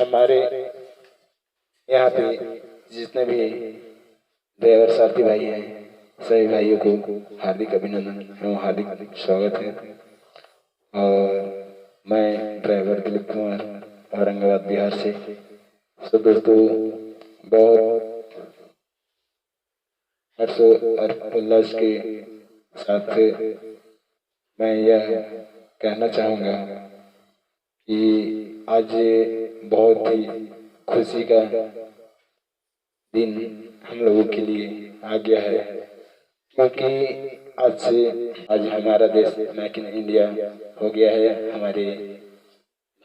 हमारे यहाँ पे जितने भी ड्राइवर साथी भाई हैं, सभी भाइयों को हार्दिक अभिनंदन एवं हार्दिक स्वागत है। और मैं ड्राइवर दिलीप कुमार, औरंगाबाद बिहार से। तो दोस्तों, बहुत हर्ष और उल्लास के साथ मैं यह कहना चाहूँगा कि आज बहुत ही खुशी का दिन हम लोगों के लिए आ गया है, क्योंकि आज हमारा देश मेक इन इंडिया हो गया है। हमारे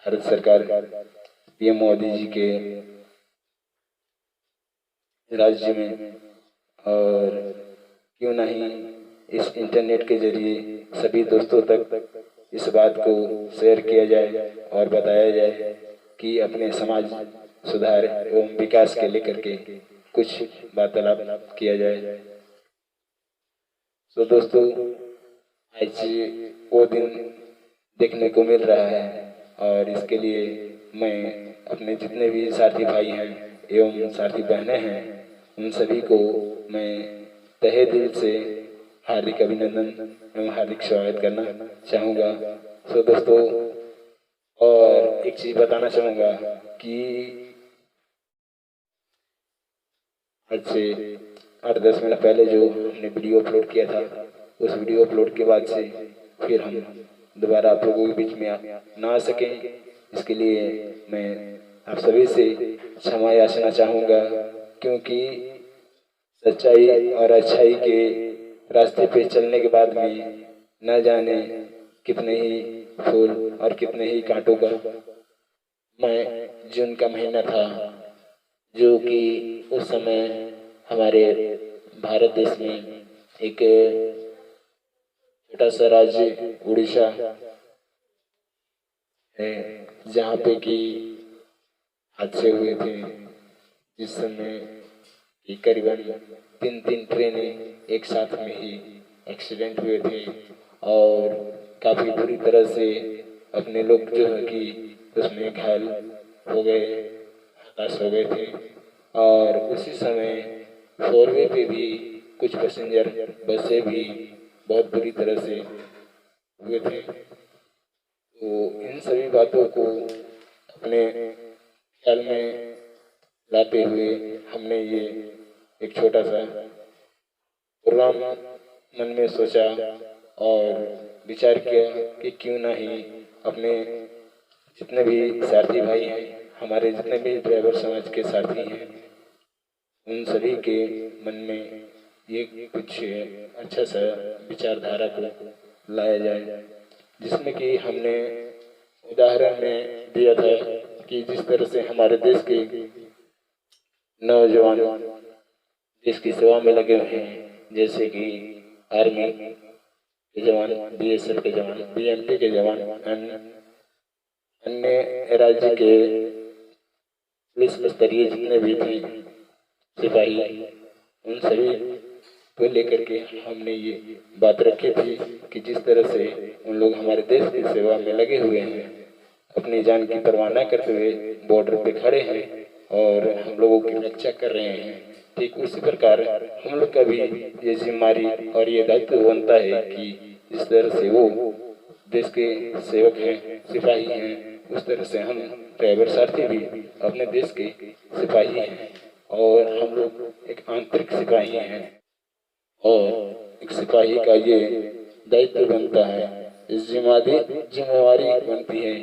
भारत सरकार पीएम मोदी जी के राज्य में, और क्यों नहीं इस इंटरनेट के जरिए सभी दोस्तों तक इस बात को शेयर किया जाए और बताया जाए कि अपने समाज सुधार एवं विकास के लेकर के कुछ वार्तालाप किया जाए। तो दोस्तों, आज वो दिन देखने को मिल रहा है, और इसके लिए मैं अपने जितने भी साथी भाई हैं एवं साथी बहनें हैं, उन सभी को मैं तहे दिल से हार्दिक अभिनंदन एवं हार्दिक स्वागत करना चाहूँगा। तो दोस्तों, और एक चीज़ बताना चाहूँगा कि आज से 8-10 मिनट पहले जो हमने वीडियो अपलोड किया था, उस वीडियो अपलोड के बाद से फिर हम दोबारा आप लोगों के बीच में ना आ सकें, इसके लिए मैं आप सभी से क्षमा याचना चाहूँगा, क्योंकि सच्चाई और अच्छाई के रास्ते पे चलने के बाद में न जाने कितने ही फूल और कितने ही कांटों का मैं जून का महीना था, जो कि उस समय हमारे भारत देश में एक छोटा सा राज्य उड़ीसा है, जहाँ पे कि हादसे हुए थे, जिस समय कि करीबन 3 ट्रेनें एक साथ में ही एक्सीडेंट हुए थे, और काफ़ी बुरी तरह से अपने लोग जो है कि उसमें घायल हो गए, हताश हो गए थे। और उसी समय 4वे पे भी कुछ पैसेंजर बसें भी बहुत बुरी तरह से हुए थे। तो इन सभी बातों को अपने ख्याल में लाते हुए हमने ये एक छोटा सा प्रोग्राम मन में सोचा और विचार किया कि क्यों ना ही अपने जितने भी साथी भाई हैं, हमारे जितने भी ड्राइवर समाज के साथी हैं, उन सभी के मन में ये कुछ अच्छा सा विचारधारा को लाया जाए, जिसमें कि हमने उदाहरण में दिया था कि जिस तरह से हमारे देश के नौजवान देश की सेवा में लगे हुए हैं, जैसे कि आर्मी के जवान, बीएसएफ के जवान, बीएमपी के जवान, अन्य राज्य के पुलिस स्तरीय जितने भी थे सिपाही, उन सभी को लेकर के हमने ये बात रखी थी कि जिस तरह से उन लोग हमारे देश की सेवा में लगे हुए हैं, अपनी जान की परवाह न करते हुए बॉर्डर पे खड़े हैं और हम लोगों की रक्षा कर रहे हैं, ठीक उसी प्रकार हम लोग का भी ये जिम्मेदारी और ये दायित्व बनता है कि जिस तरह से वो देश के सेवक हैं, सिपाही हैं, उस तरह से हम ड्राइवर साथी भी अपने देश के सिपाही हैं, और हम लोग एक आंतरिक सिपाही हैं, और एक सिपाही का ये दायित्व बनता है, इस जिम्मेवारी बनती है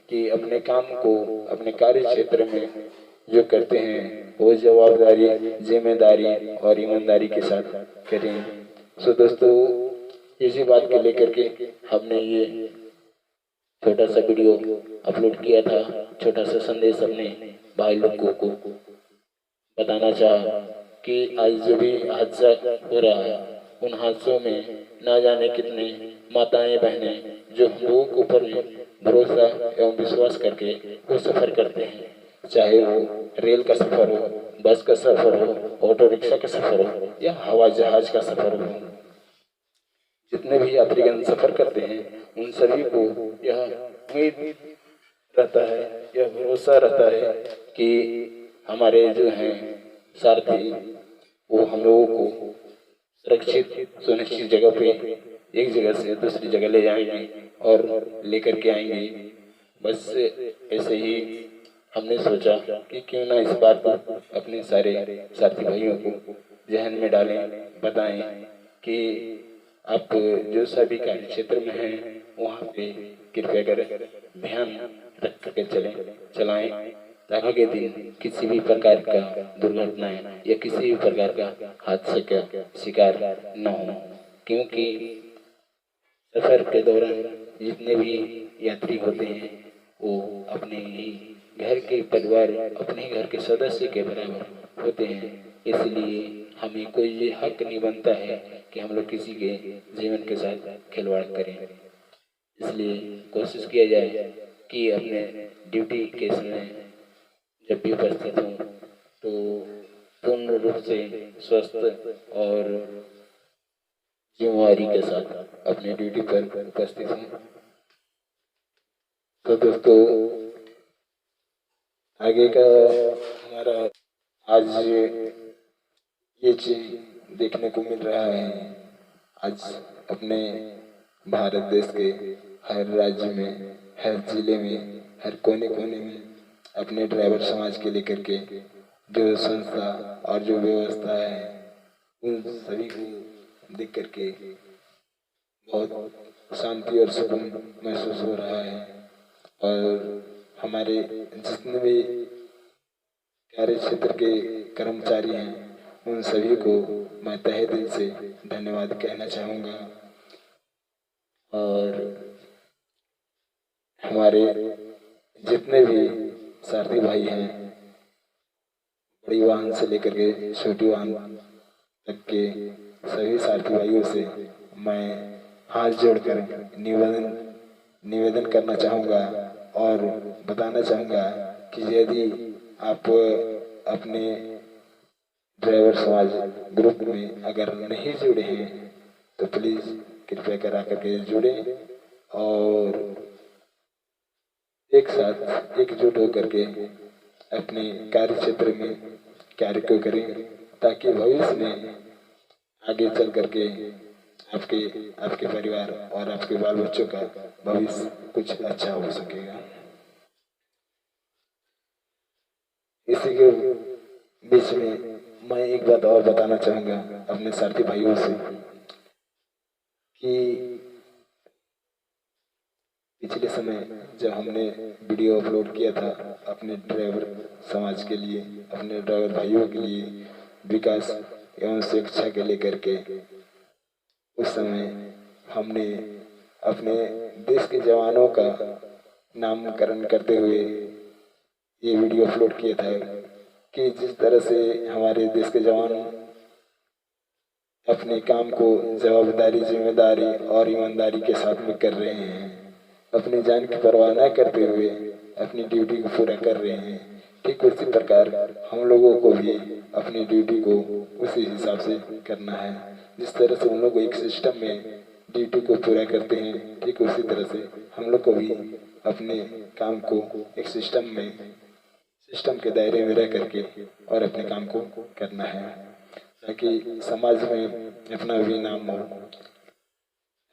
कि अपने काम को अपने कार्य क्षेत्र में जो करते हैं वो जवाबदारी, जिम्मेदारी और ईमानदारी के साथ करें। सो दोस्तों, इसी बात को लेकर के हमने ये छोटा सा वीडियो अपलोड किया था, छोटा सा संदेश अपने भाई लोगों को बताना चाहा कि आज जो भी हादसा हो रहा है, उन हादसों में ना जाने कितने माताएं बहनें जो हम लोगों के ऊपर भरोसा एवं विश्वास करके वो सफ़र करते हैं, चाहे वो रेल का सफ़र हो, बस का सफ़र हो, ऑटो रिक्शा का सफ़र हो या हवाई जहाज का सफ़र हो, जितने भी यात्रीगण सफ़र करते हैं उन सभी को यह उम्मीद रहता है, यह भरोसा रहता है कि हमारे जो हैं सारथी वो हम लोगों को सुरक्षित सुनिश्चित जगह पे एक जगह से दूसरी जगह ले जाएंगे और लेकर के आएंगे। बस ऐसे ही हमने सोचा कि क्यों ना इस बात को अपने सारे साथी भाइयों को जहन में डालें, बताएं कि आप जो सभी कार्य क्षेत्र में हैं वहाँ पे कृपया कर ध्यान रख करके चलाएं, ताकि आगे दिन किसी भी प्रकार का दुर्घटनाएं या किसी भी प्रकार का हादसे का शिकार न हो। क्योंकि सफर के दौरान जितने भी यात्री होते हैं वो अपने ही घर के परिवार, अपने घर के सदस्य के बराबर होते हैं, इसलिए हमें कोई ये हक नहीं बनता है कि हम लोग किसी के जीवन के साथ खिलवाड़ करें। इसलिए कोशिश किया जाए कि अपने ड्यूटी के समय जब भी उपस्थित हों तो पूर्ण रूप से स्वस्थ और जिम्मेवारी के साथ अपने ड्यूटी पर उपस्थित हों। तो दोस्तों आगे का हमारा आज ये चीज देखने को मिल रहा है। आज अपने भारत देश के हर राज्य में, हर जिले में, हर कोने कोने में अपने ड्राइवर समाज के लेकर के जो संस्था और जो व्यवस्था है उन सभी को देख करके बहुत शांति और सुकून महसूस हो रहा है। और हमारे जितने भी कार्य क्षेत्र के कर्मचारी हैं उन सभी को मैं तहे दिल से धन्यवाद कहना चाहूँगा। और हमारे जितने भी सारथी भाई हैं, बड़ी वाहन से लेकर के छोटी वाहन तक के सभी सारथी भाइयों से मैं हाथ जोड़कर निवेदन करना चाहूँगा और बताना चाहूँगा कि यदि आप अपने ड्राइवर समाज ग्रुप में अगर नहीं जुड़े हैं तो प्लीज़ कृपया करा करके जुड़ें और एक साथ एकजुट होकर के अपने कार्य क्षेत्र में कार्य को करें, ताकि भविष्य में आगे चल करके आपके परिवार और आपके बाल बच्चों का भविष्य कुछ अच्छा हो सकेगा। इसी के बीच में मैं एक बात और बताना चाहूँगा अपने साथी भाइयों से कि पिछले समय जब हमने वीडियो अपलोड किया था अपने ड्राइवर समाज के लिए, अपने ड्राइवर भाइयों के लिए विकास एवं शिक्षा के लेकर के, उस समय हमने अपने देश के जवानों का नामकरण करते हुए ये वीडियो अपलोड किया था कि जिस तरह से हमारे देश के जवान अपने काम को जवाबदारी, जिम्मेदारी और ईमानदारी के साथ में कर रहे हैं, अपनी जान की परवाह न करते हुए अपनी ड्यूटी को पूरा कर रहे हैं। ठीक उसी प्रकार हम लोगों को भी अपनी ड्यूटी को उसी हिसाब से करना है। जिस तरह से उन लोग एक सिस्टम में ड्यूटी को पूरा करते हैं, ठीक उसी तरह से हम लोग को भी अपने काम को एक सिस्टम के दायरे में रह करके और अपने काम को करना है, ताकि समाज में अपना भी नाम हो,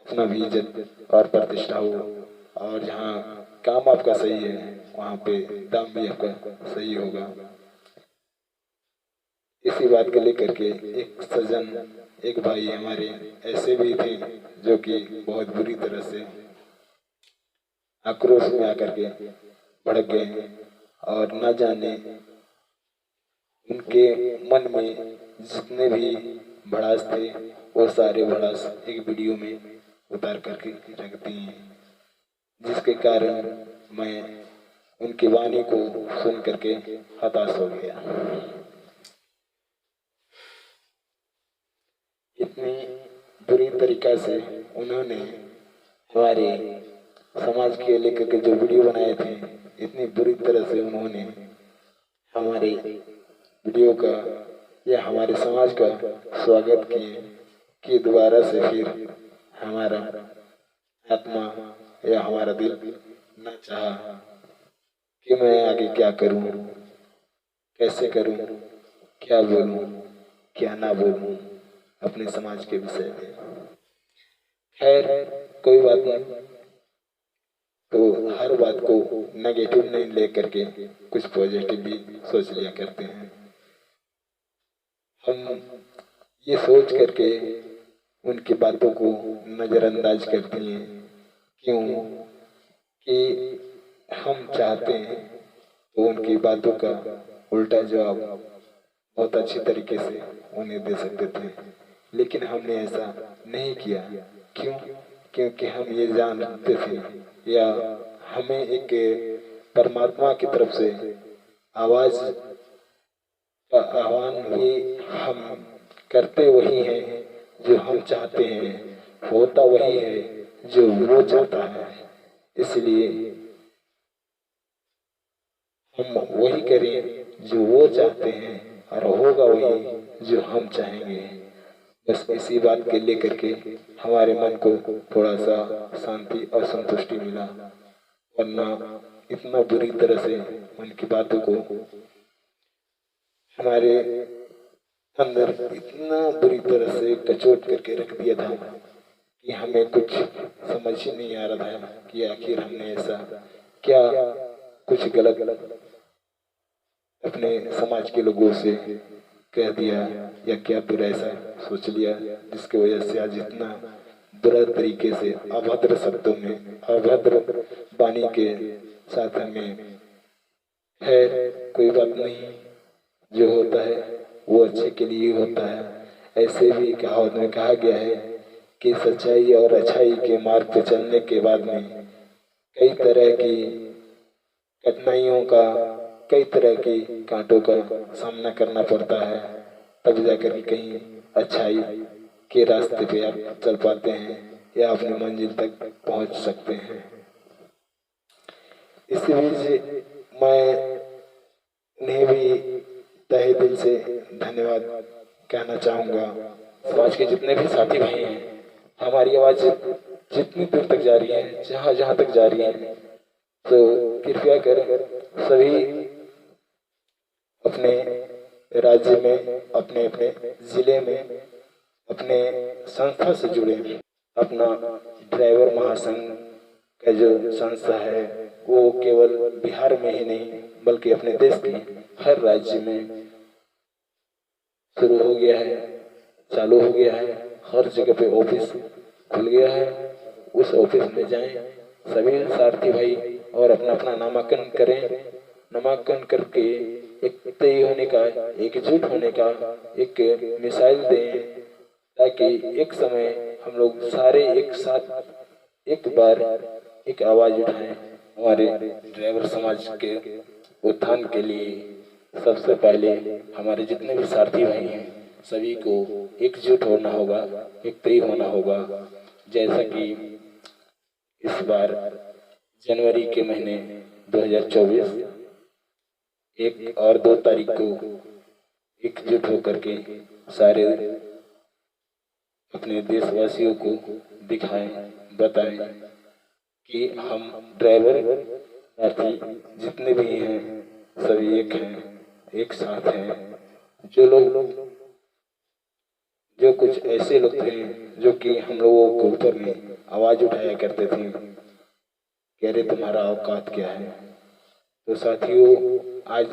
अपना भी इज्जत और प्रतिष्ठा हो, और जहाँ काम आपका सही है वहाँ पे दाम भी आपका सही होगा। इसी बात को लेकर के एक सज्जन, एक भाई हमारे ऐसे भी थे जो कि बहुत बुरी तरह से आक्रोश में आकर के भड़क गए और न जाने उनके मन में जितने भी भड़ास थे वो सारे भड़ास एक वीडियो में उतार करके रख दिए, जिसके कारण मैं उनकी वाणी को सुन करके हताश हो गया। इतनी बुरी तरीका से उन्होंने हमारे समाज के लेकर के जो वीडियो बनाए थे, इतनी बुरी तरह से उन्होंने हमारे वीडियो का या हमारे समाज का स्वागत किए कि दोबारा से फिर हमारा आत्मा या हमारा दिल न चाहा कि मैं आगे क्या करूं, कैसे करूं, क्या बोलूं, क्या ना बोलूं अपने समाज के विषय में। खैर कोई बात नहीं, तो हर बात को नेगेटिव नहीं लेकर के कुछ पॉजिटिव भी सोच लिया करते हैं। हम ये सोच करके उनकी बातों को नज़रअंदाज करते हैं। क्यों कि हम चाहते हैं तो उनकी बातों का उल्टा जवाब बहुत अच्छी तरीके से उन्हें दे सकते थे, लेकिन हमने ऐसा नहीं किया। क्यों? क्योंकि हम ये जानते थे या हमें एक परमात्मा की तरफ से आवाज का आह्वान ही हम करते वही हैं जो हम चाहते हैं, होता वही है जो वो चाहता है। इसलिए हम वही करें जो वो चाहते हैं और होगा वही जो हम चाहेंगे। बस इसी बात के लेकर के हमारे मन को थोड़ा सा शांति और संतुष्टि मिला, वरना इतना बुरी तरह से उनकी बातों को हमारे अंदर इतना बुरी तरह से कचोट करके रख दिया था कि हमें कुछ समझ ही नहीं आ रहा था कि आखिर हमने ऐसा क्या कुछ गलत अपने समाज के लोगों से कह दिया या क्या बुरा ऐसा सोच लिया जिसकी वजह से आज इतना बुरा तरीके से अभद्र शब्दों में अभद्र वाणी के साथ हमें। है कोई बात नहीं, जो होता है वो अच्छे के लिए होता है। ऐसे भी कहावत में कहा गया है कि सच्चाई और अच्छाई के मार्ग पर चलने के बाद में कई तरह की कठिनाइयों का, कई तरह की कांटों का सामना करना पड़ता है, तब जाकर कहीं अच्छाई के रास्ते पे आप चल पाते हैं या अपनी मंजिल तक पहुंच सकते हैं। इसी बीच मैं उन्हें भी तहे दिल से धन्यवाद कहना चाहूँगा। समाज के जितने भी साथी भाई हैं, हमारी आवाज़ जितनी दूर तक जा रही है, जहाँ जहाँ तक जा रही है, तो कृपया कर सभी अपने राज्य में, अपने अपने जिले में, अपने संस्था से जुड़े। अपना ड्राइवर महासंघ का जो संस्था है वो केवल बिहार में ही नहीं बल्कि अपने देश के हर राज्य में शुरू हो गया है, चालू हो गया है। हर जगह पे ऑफिस खुल गया है। उस ऑफिस में जाएं सभी सारथी भाई और अपना अपना नामांकन करें। नामांकन करके एक तय होने का, एकजुट होने का एक मिसाइल दें, ताकि एक समय हम लोग सारे एक साथ एक बार एक आवाज उठाएं हमारे ड्राइवर समाज के उत्थान के लिए। सबसे पहले हमारे जितने भी सारथी भाई हैं सभी को एकजुट होना होगा, एक तय होना होगा। जैसा कि इस बार जनवरी के महीने 2024 1 और 2 तारीख को एकजुट होकर के सारे अपने देशवासियों को दिखाएं, बताएं कि हम ड्राइवर साथी जितने भी हैं सभी एक हैं, एक साथ हैं। जो कुछ ऐसे लोग थे जो कि हम लोगों के ऊपर में आवाज उठाया करते थे, कह रहे तुम्हारा औकात क्या है। तो साथियों, आज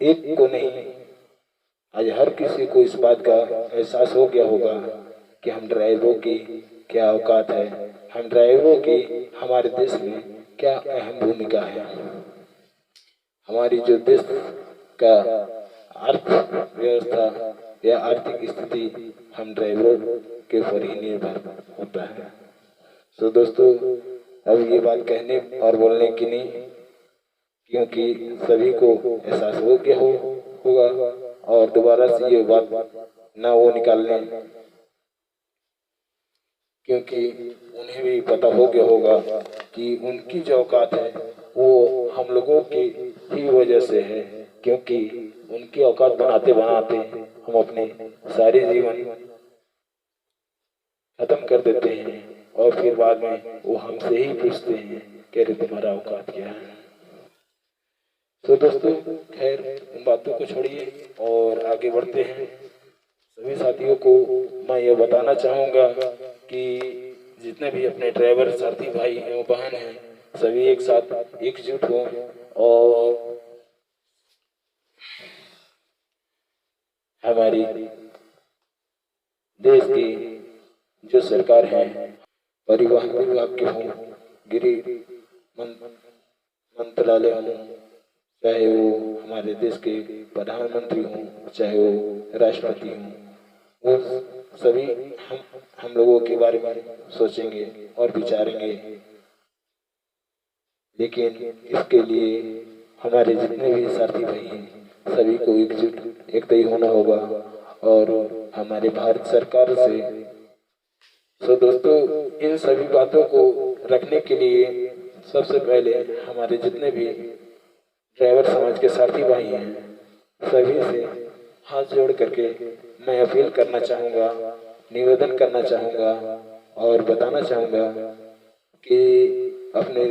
एक को नहीं, आज हर किसी को इस बात का एहसास हो गया होगा कि हम ड्राइवरों की क्या औकात है, हम ड्राइवरों की हमारे देश में क्या अहम भूमिका है। हमारी जो देश का अर्थ व्यवस्था या आर्थिक स्थिति हम ड्राइवरों के ऊपर ही निर्भर होता है। तो दोस्तों, अब ये बात कहने और बोलने की नहीं, क्योंकि सभी को एहसास हो गया होगा और दोबारा से ये बात ना वो निकालने, क्योंकि उन्हें भी पता हो गया होगा कि उनकी जो औकात है वो हम लोगों की ही वजह से है। क्योंकि उनकी औकात बनाते बनाते हम अपने सारे जीवन खत्म कर देते हैं और फिर बाद में वो हमसे ही पूछते हैं, कह रहे तुम्हारा औकात क्या है। तो दोस्तों खैर उन बातों को छोड़िए और आगे बढ़ते हैं। सभी साथियों को मैं ये बताना चाहूँगा कि जितने भी अपने ड्राइवर साथी भाई एवं बहन हैं सभी एक साथ एकजुट हों और हमारी देश की जो सरकार है परिवहन विभाग के हों, गृह मंत्रालय हों, चाहे वो हमारे देश के प्रधानमंत्री हों, चाहे वो राष्ट्रपति हों, वो सभी हम लोगों के बारे में सोचेंगे और विचारेंगे। लेकिन इसके लिए हमारे जितने भी साथी भाई हैं सभी को एकजुट एक ही होना होगा और हमारे भारत सरकार से। तो दोस्तों इन सभी बातों को रखने के लिए सबसे पहले हमारे जितने भी ड्राइवर समाज के साथी भाई हैं सभी से हाथ जोड़ करके मैं अपील करना चाहूँगा, निवेदन करना चाहूँगा और बताना चाहूँगा कि अपने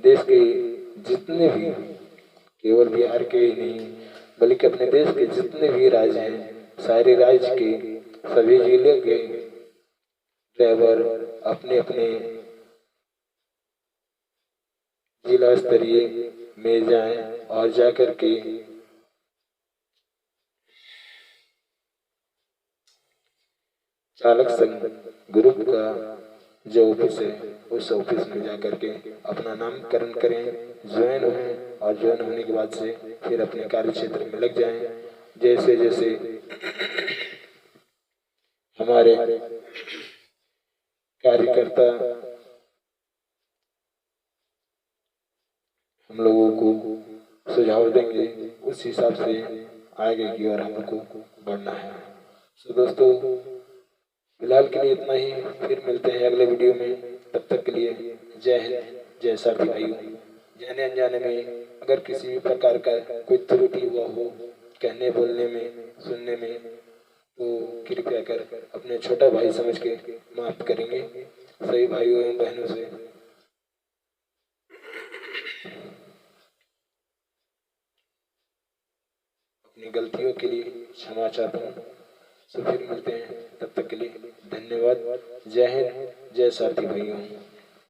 देश के जितने भी, केवल बिहार के ही नहीं बल्कि अपने देश के जितने भी राज्य हैं सारे राज्य के सभी जिले के ड्राइवर अपने अपने जिला स्तरीय में जाएं और जाकर के चालक संघ ग्रुप का जो ऑफिस है उस ऑफिस में जाकर के अपना नामकरण करें, ज्वाइन हों और ज्वाइन होने के बाद से फिर अपने कार्य क्षेत्र में लग जाएं। जैसे जैसे हमारे कार्यकर्ता हम लोगों को सुझाव देंगे उस हिसाब से आगे की ओर हमको बढ़ना है। तो दोस्तों फिलहाल के लिए इतना ही, फिर मिलते हैं अगले वीडियो में। तब तक के लिए जय हिंद, जय साथी भाइयों। जाने अनजाने में अगर किसी भी प्रकार का कोई त्रुटि हुआ हो कहने बोलने में सुनने में तो कृपया कर अपने छोटा भाई समझ के माफ करेंगे। सभी भाइयों एवं बहनों से अपनी गलतियों के लिए क्षमा चाहता हूँ। तो फिर मिलते हैं, तब तक के लिए धन्यवाद। जय हिंद, जय साथी भाइयों।